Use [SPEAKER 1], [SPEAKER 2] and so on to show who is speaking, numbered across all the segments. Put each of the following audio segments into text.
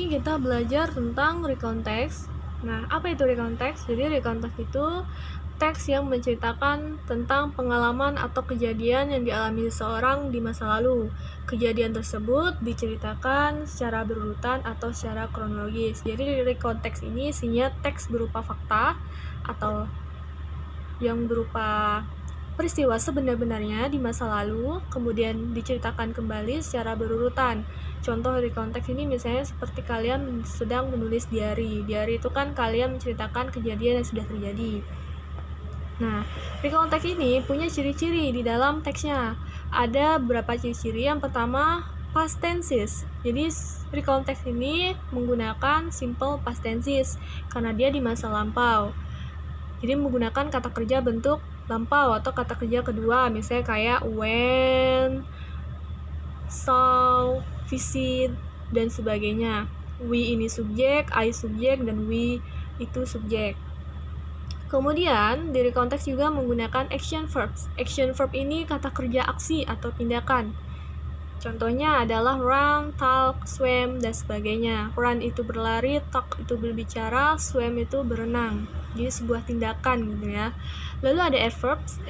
[SPEAKER 1] ini kita belajar tentang recontext. Nah, apa itu recontext? Jadi recontext itu teks yang menceritakan tentang pengalaman atau kejadian yang dialami seseorang di masa lalu. Kejadian tersebut diceritakan secara berurutan atau secara kronologis. Jadi recontext ini isinya teks berupa fakta atau yang berupa peristiwa sebenar-benarnya di masa lalu, kemudian diceritakan kembali secara berurutan. Contoh recontext ini misalnya seperti kalian sedang menulis diary. Diary itu kan kalian menceritakan kejadian yang sudah terjadi. Nah, recontext ini punya ciri-ciri di dalam teksnya. Ada beberapa ciri-ciri. Yang pertama, past tenses. Jadi recontext ini menggunakan simple past tenses karena dia di masa lampau. Jadi menggunakan kata kerja bentuk lampau atau kata kerja kedua, misalnya kayak went, saw, visit, dan sebagainya. We ini subjek, I subjek, dan we itu subjek. Kemudian, dari konteks juga menggunakan action verbs. Action verb ini kata kerja aksi atau tindakan. Contohnya adalah run, talk, swim, dan sebagainya. Run itu berlari, talk itu berbicara, swim itu berenang. Jadi sebuah tindakan gitu ya. Lalu ada adverbs.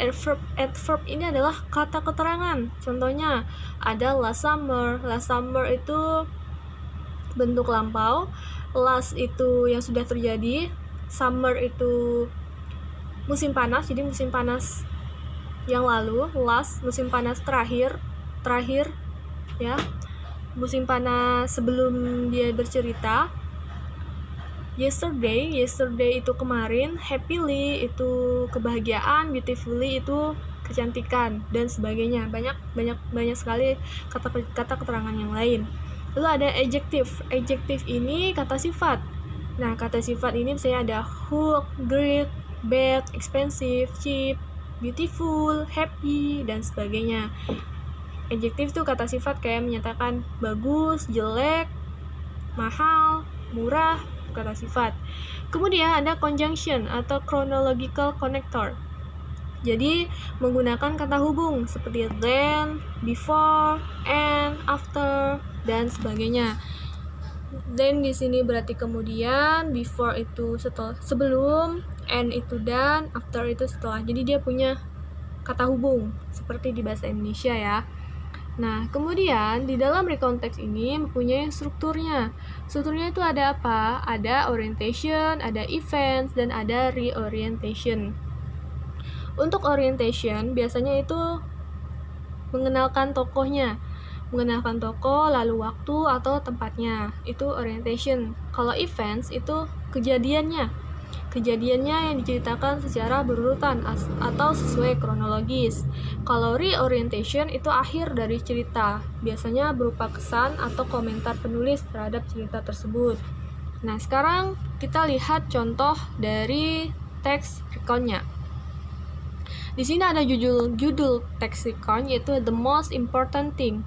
[SPEAKER 1] Adverb ini adalah kata keterangan. Contohnya ada last summer. Last summer itu bentuk lampau. Last itu yang sudah terjadi. Summer itu musim panas. Jadi musim panas yang lalu. Last musim panas terakhir ya. Musim panas sebelum dia bercerita. Yesterday itu kemarin, happily itu kebahagiaan, beautifully itu kecantikan, dan sebagainya. Banyak sekali kata keterangan yang lain. Lalu ada adjective. Adjective ini kata sifat. Nah, kata sifat ini misalnya ada hook, great, bad, expensive, cheap, beautiful, happy, dan sebagainya. Adjective itu kata sifat kayak menyatakan bagus, jelek, mahal, murah, kata sifat. Kemudian ada conjunction atau chronological connector. Jadi menggunakan kata hubung seperti then, before, and, after, dan sebagainya. Then di sini berarti kemudian, before itu sebelum, and itu dan, after itu setelah. Jadi dia punya kata hubung seperti di bahasa Indonesia ya. Nah, kemudian di dalam recontext ini mempunyai strukturnya. Strukturnya itu ada apa? Ada orientation, ada events, dan ada reorientation. Untuk orientation, biasanya itu mengenalkan tokohnya. Mengenalkan tokoh, lalu waktu atau tempatnya. Itu orientation. Kalau events, itu kejadiannya yang diceritakan secara berurutan atau sesuai kronologis. Kalau reorientation itu akhir dari cerita, biasanya berupa kesan atau komentar penulis terhadap cerita tersebut. Nah, sekarang kita lihat contoh dari teks recon-nya. Di sini ada judul teks recon yaitu The Most Important Thing.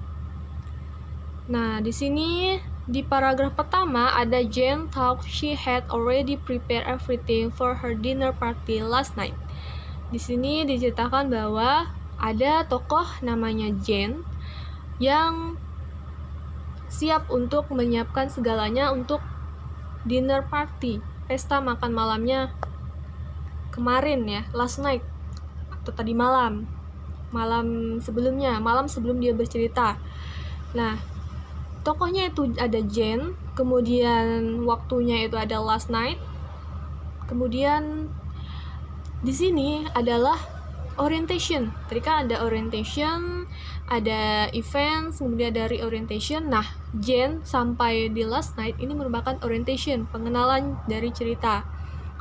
[SPEAKER 1] Nah, di sini di paragraf pertama ada Jane thought she had already prepared everything for her dinner party last night. Di sini diceritakan bahwa ada tokoh namanya Jane yang siap untuk menyiapkan segalanya untuk dinner party, pesta makan malamnya kemarin ya, last night atau tadi malam sebelum dia bercerita. Nah, tokohnya itu ada Jane, kemudian waktunya itu ada last night. Kemudian di sini adalah orientation. Tadi kan ada orientation, ada events, kemudian ada reorientation. Nah, Jane sampai di last night ini merupakan orientation, pengenalan dari cerita.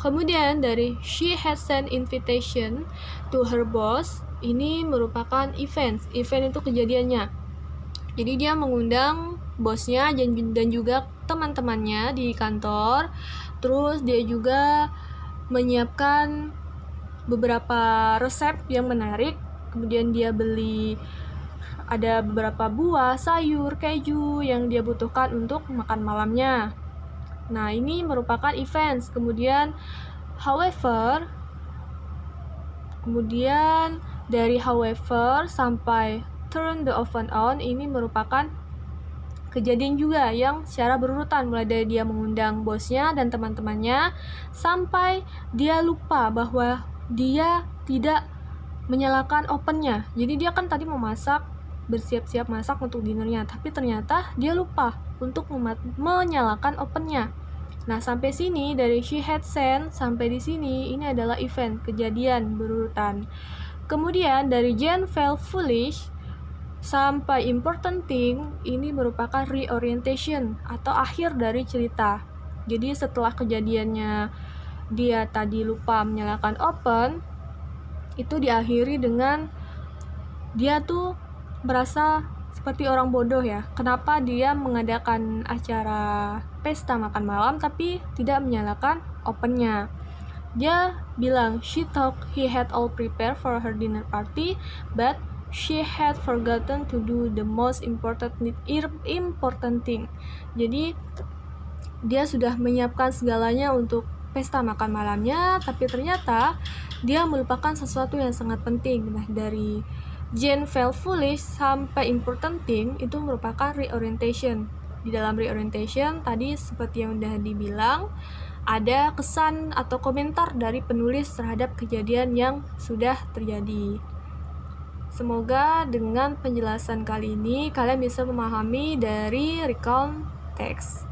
[SPEAKER 1] Kemudian dari she has sent invitation to her boss, ini merupakan events. Event itu kejadiannya. Jadi dia mengundang bosnya dan juga teman-temannya di kantor. Terus dia juga menyiapkan beberapa resep yang menarik. Kemudian dia beli ada beberapa buah, sayur, keju yang dia butuhkan untuk makan malamnya. Nah, ini merupakan events. Kemudian dari however sampai turn the oven on, ini merupakan kejadian juga yang secara berurutan, mulai dari dia mengundang bosnya dan teman-temannya sampai dia lupa bahwa dia tidak menyalakan ovennya. Jadi dia kan tadi mau masak, bersiap-siap masak untuk dinernya, tapi ternyata dia lupa untuk menyalakan ovennya. Nah, sampai sini dari she had sent sampai di sini ini adalah event, kejadian berurutan. Kemudian dari Jane felt foolish sampai important thing ini merupakan reorientation atau akhir dari cerita. Jadi setelah kejadiannya dia tadi lupa menyalakan oven, itu diakhiri dengan dia tuh merasa seperti orang bodoh ya. Kenapa dia mengadakan acara pesta makan malam tapi tidak menyalakan ovennya? Dia bilang she thought he had all prepared for her dinner party, but she had forgotten to do the most important thing. Jadi dia sudah menyiapkan segalanya untuk pesta makan malamnya, tapi ternyata dia melupakan sesuatu yang sangat penting. Nah, dari Jane felt foolish sampai important thing itu merupakan reorientation. Di dalam reorientation tadi seperti yang udah dibilang, ada kesan atau komentar dari penulis terhadap kejadian yang sudah terjadi. Semoga dengan penjelasan kali ini kalian bisa memahami dari recount text.